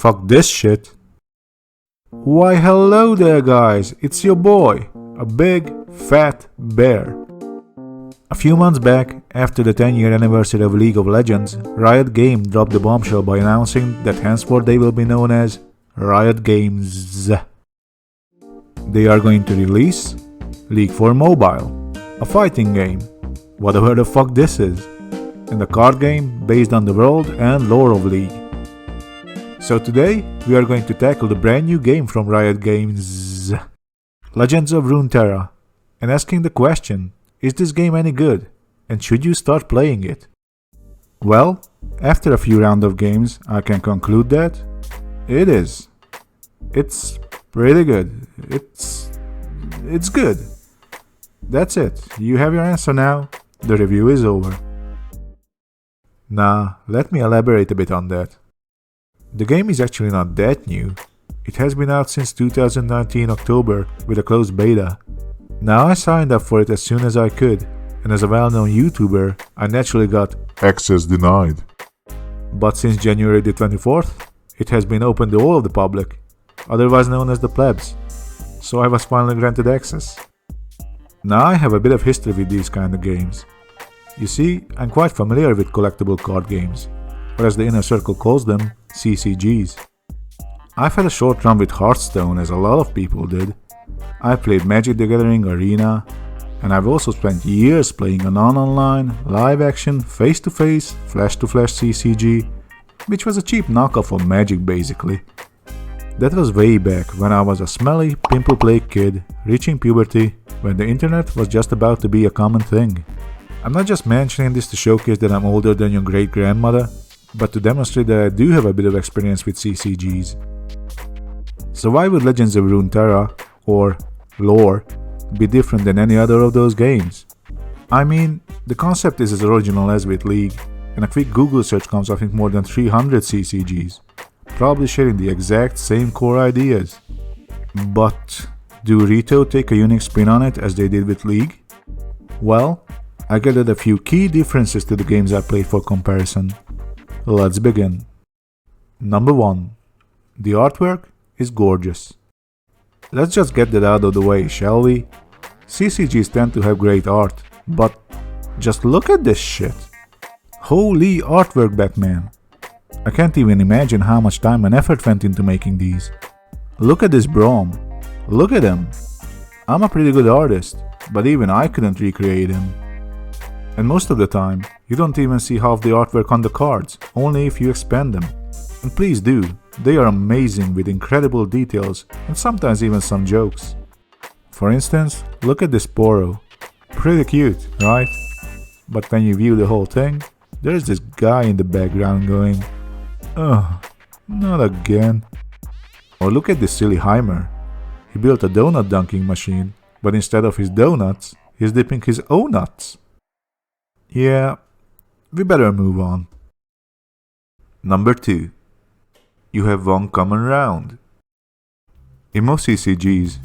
Fuck this shit. Why hello there guys, it's your boy, a big fat bear. A few months back, after the 10-year anniversary of League of Legends, Riot Games dropped the bombshell by announcing that henceforth they will be known as Riot Games. They are going to release League for Mobile, a fighting game, whatever the fuck this is, and a card game based on the world and lore of League. So today, we are going to tackle the brand new game from Riot Games, Legends of Runeterra, and asking the question, is this game any good, and should you start playing it? Well, after a few rounds of games, I can conclude that it is. It's pretty good. It's good. That's it. You have your answer now. The review is over. Nah, let me elaborate a bit on that. The game is actually not that new. It has been out since 2019 October with a closed beta. Now I signed up for it as soon as I could, and as a well-known YouTuber, I naturally got access denied. But since January the 24th, it has been open to all of the public, otherwise known as the plebs, so I was finally granted access. Now I have a bit of history with these kind of games. You see, I'm quite familiar with collectible card games, or as the inner circle calls them, CCGs. I've had a short run with Hearthstone, as a lot of people did. I played Magic the Gathering Arena, and I've also spent years playing a non-online, live-action, face-to-face, flash-to-flash CCG, which was a cheap knockoff of Magic basically. That was way back when I was a smelly, pimple-plagued kid, reaching puberty, when the internet was just about to be a common thing. I'm not just mentioning this to showcase that I'm older than your great-grandmother, but to demonstrate that I do have a bit of experience with CCGs. So why would Legends of Runeterra, or LoR, be different than any other of those games? I mean, the concept is as original as with League, and a quick Google search comes up with more than 300 CCGs, probably sharing the exact same core ideas. But do Rito take a unique spin on it as they did with League? Well, I gathered a few key differences to the games I played for comparison. Let's begin. Number 1. The artwork is gorgeous. Let's just get that out of the way, shall we? CCGs tend to have great art, but just look at this shit. Holy artwork, Batman. I can't even imagine how much time and effort went into making these. Look at this Braum. Look at him. I'm a pretty good artist, but even I couldn't recreate him. And most of the time, you don't even see half the artwork on the cards, only if you expand them. And please do, they are amazing with incredible details and sometimes even some jokes. For instance, look at this Poro. Pretty cute, right? But when you view the whole thing, there's this guy in the background going, ugh, not again. Or look at this silly Heimer. He built a donut dunking machine, but instead of his donuts, he's dipping his own nuts. Yeah, we better move on. Number 2. You have one common round. In most CCGs,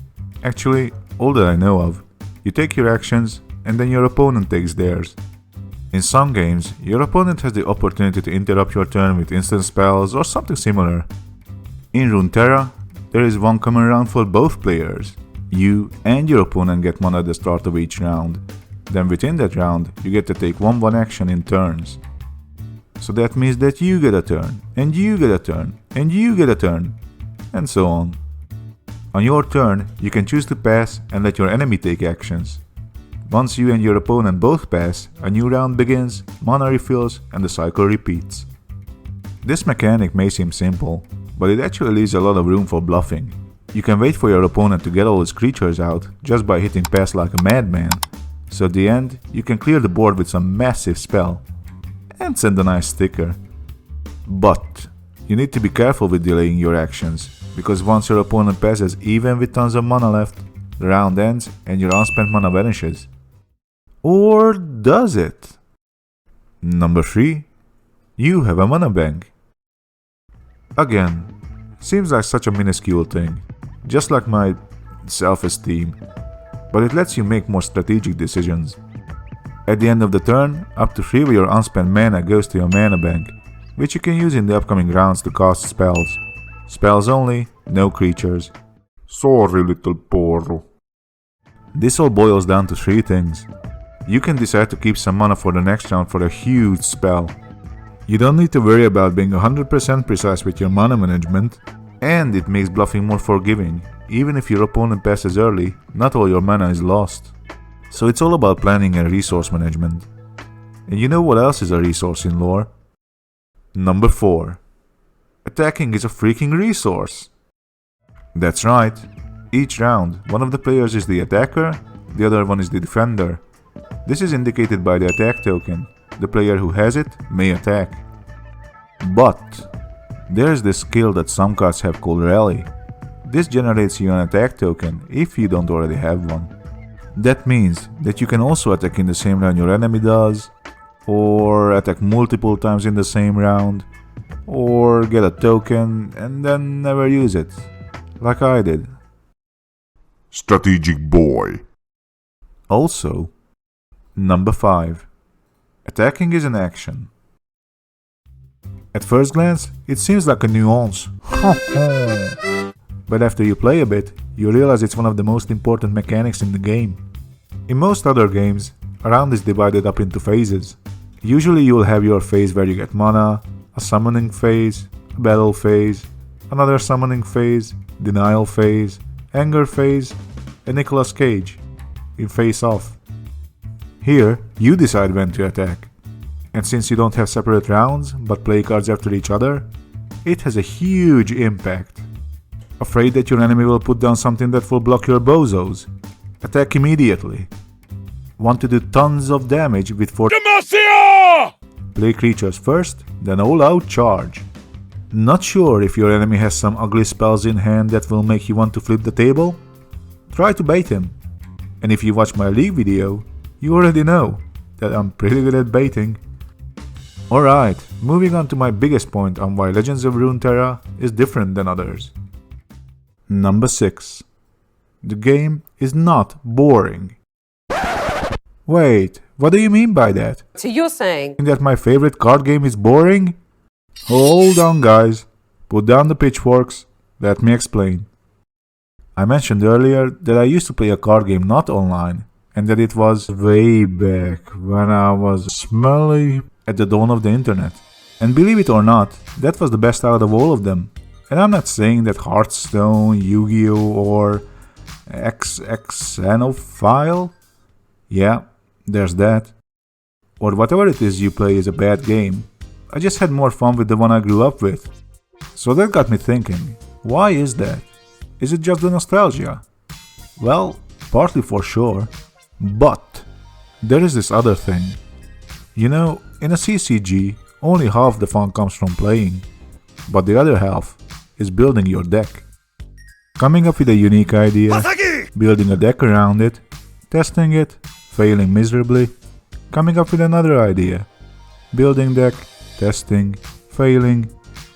actually all that I know of, you take your actions and then your opponent takes theirs. In some games, your opponent has the opportunity to interrupt your turn with instant spells or something similar. In Runeterra, there is one common round for both players. You and your opponent get mana at the start of each round. Then within that round, you get to take one action in turns. So that means that you get a turn, and you get a turn, and you get a turn, and so on. On your turn, you can choose to pass and let your enemy take actions. Once you and your opponent both pass, a new round begins, mana refills, and the cycle repeats. This mechanic may seem simple, but it actually leaves a lot of room for bluffing. You can wait for your opponent to get all his creatures out just by hitting pass like a madman, so at the end, you can clear the board with some massive spell and send a nice sticker. But you need to be careful with delaying your actions, because once your opponent passes even with tons of mana left, the round ends and your unspent mana vanishes. Or does it? Number 3. You have a mana bank. Again, seems like such a minuscule thing, just like my self-esteem, but it lets you make more strategic decisions. At the end of the turn, up to 3 of your unspent mana goes to your mana bank, which you can use in the upcoming rounds to cast spells. Spells only, no creatures. Sorry, little porro. This all boils down to 3 things. You can decide to keep some mana for the next round for a huge spell. You don't need to worry about being 100% precise with your mana management, and it makes bluffing more forgiving. Even if your opponent passes early, not all your mana is lost. So it's all about planning and resource management. And you know what else is a resource in lore? Number 4. Attacking is a freaking resource. That's right. Each round, one of the players is the attacker, the other one is the defender. This is indicated by the attack token. The player who has it may attack. But there's this skill that some cards have called Rally. This generates you an attack token if you don't already have one. That means that you can also attack in the same round your enemy does, or attack multiple times in the same round, or get a token and then never use it, like I did. Strategic boy. Also, number 5. Attacking is an action. At first glance, it seems like a nuance. But after you play a bit, you realize it's one of the most important mechanics in the game. In most other games, a round is divided up into phases. Usually you will have your phase where you get mana, a summoning phase, a battle phase, another summoning phase, denial phase, anger phase, and Nicolas Cage in Face Off. Here, you decide when to attack. And since you don't have separate rounds, but play cards after each other, it has a huge impact. Afraid that your enemy will put down something that will block your bozos? Attack immediately. Want to do tons of damage with Demacia! Play creatures first, then all out charge. Not sure if your enemy has some ugly spells in hand that will make you want to flip the table? Try to bait him. And if you watch my League video, you already know that I'm pretty good at baiting. Alright, moving on to my biggest point on why Legends of Runeterra is different than others. Number 6. The game is not boring. Wait, what do you mean by that? So you're saying That my favorite card game is boring? Hold on guys, put down the pitchforks, let me explain. I mentioned earlier that I used to play a card game not online, and that it was way back when I was smelly at the dawn of the internet. And believe it or not, that was the best out of all of them. And I'm not saying that Hearthstone, Yu-Gi-Oh! Or Xenophile? Yeah, there's that. Or whatever it is you play is a bad game. I just had more fun with the one I grew up with. So that got me thinking, why is that? Is it just the nostalgia? Well, partly for sure. But there is this other thing. You know, in a CCG, only half the fun comes from playing, but the other half is building your deck. Coming up with a unique idea, building a deck around it, testing it, failing miserably, coming up with another idea, building deck, testing, failing,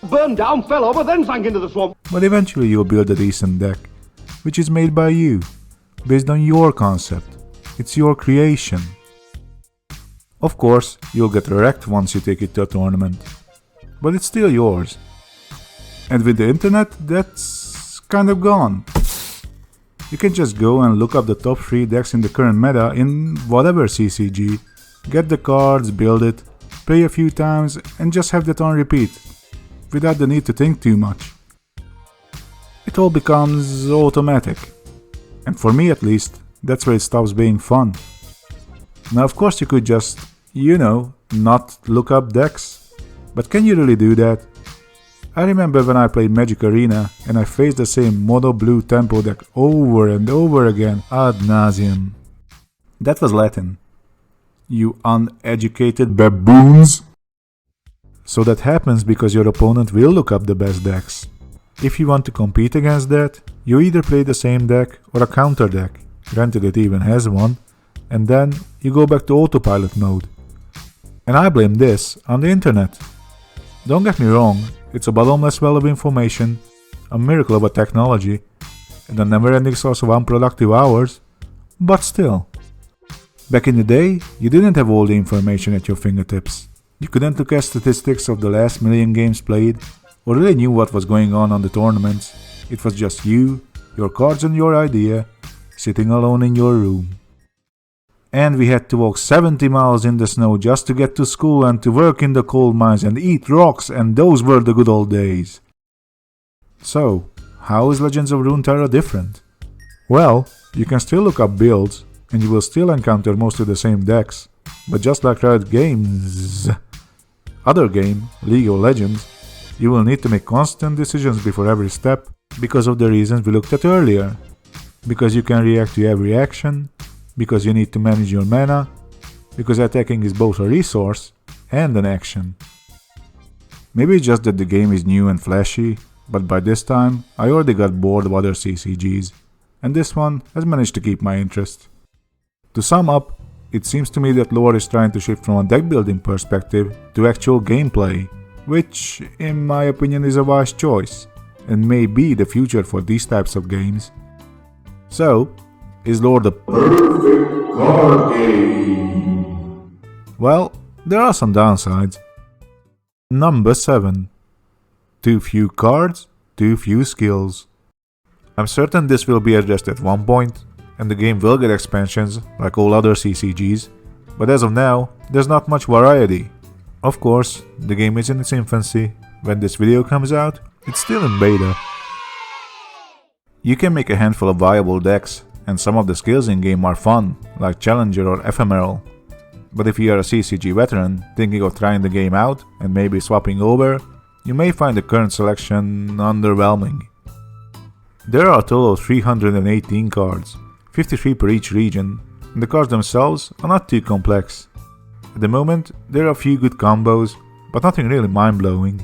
burned down, fell over, then sank into the swamp. but eventually you'll build a decent deck, which is made by you, based on your concept. It's your creation. Of course, you'll get wrecked once you take it to a tournament, but it's still yours. And with the internet, that's kind of gone. You can just go and look up the top 3 decks in the current meta in whatever CCG, get the cards, build it, play a few times and just have that on repeat, without the need to think too much. It all becomes automatic. And for me at least, that's where it stops being fun. Now of course you could just, not look up decks, but can you really do that? I remember when I played Magic Arena and I faced the same mono blue tempo deck over and over again ad nauseum. That was Latin. You uneducated baboons. So that happens because your opponent will look up the best decks. If you want to compete against that, you either play the same deck or a counter deck, granted it even has one, and then you go back to autopilot mode. And I blame this on the internet. Don't get me wrong, it's a bottomless well of information, a miracle of a technology, and a never-ending source of unproductive hours, but still. Back in the day, you didn't have all the information at your fingertips. You couldn't look at statistics of the last million games played, or really knew what was going on the tournaments. It was just you, your cards and your idea, sitting alone in your room. And we had to walk 70 miles in the snow just to get to school and to work in the coal mines and eat rocks, and those were the good old days. So, how is Legends of Runeterra different? Well, you can still look up builds, and you will still encounter mostly the same decks, but just like Riot Games' other game, League of Legends, you will need to make constant decisions before every step because of the reasons we looked at earlier. Because you can react to every action, because you need to manage your mana, because attacking is both a resource and an action. Maybe it's just that the game is new and flashy, but by this time I already got bored of other CCGs, and this one has managed to keep my interest. To sum up, it seems to me that LoR is trying to shift from a deck building perspective to actual gameplay, which in my opinion is a wise choice, and may be the future for these types of games. So, is LoR the perfect card game? Well, there are some downsides. Number 7. Too few cards, too few skills. I'm certain this will be addressed at one point, and the game will get expansions like all other CCGs, but as of now, there's not much variety. Of course, the game is in its infancy. When this video comes out, it's still in beta. You can make a handful of viable decks, and some of the skills in game are fun, like Challenger or Ephemeral. But if you are a CCG veteran thinking of trying the game out and maybe swapping over, you may find the current selection underwhelming. There are a total of 318 cards, 53 per each region, and the cards themselves are not too complex. At the moment, there are a few good combos, but nothing really mind-blowing.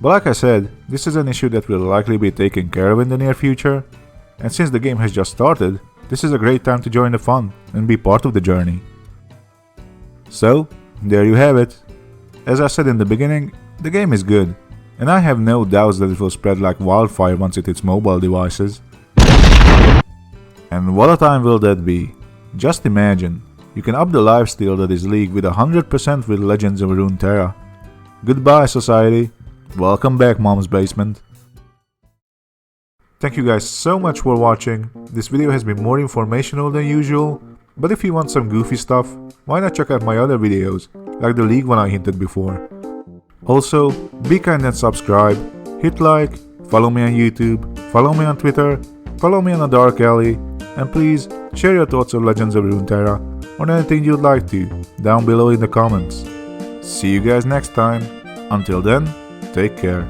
But like I said, this is an issue that will likely be taken care of in the near future, and since the game has just started, this is a great time to join the fun and be part of the journey. So, there you have it. As I said in the beginning, the game is good, and I have no doubts that it will spread like wildfire once it hits mobile devices. And what a time will that be? Just imagine, you can up the lifesteal that is League with 100% with Legends of Runeterra. Goodbye society, welcome back mom's basement. Thank you guys so much for watching. This video has been more informational than usual, but if you want some goofy stuff, why not check out my other videos, like the League one I hinted before. Also, be kind and subscribe, hit like, follow me on YouTube, follow me on Twitter, follow me on the Dark Alley, and please share your thoughts on Legends of Runeterra or anything you'd like to down below in the comments. See you guys next time. Until then, take care.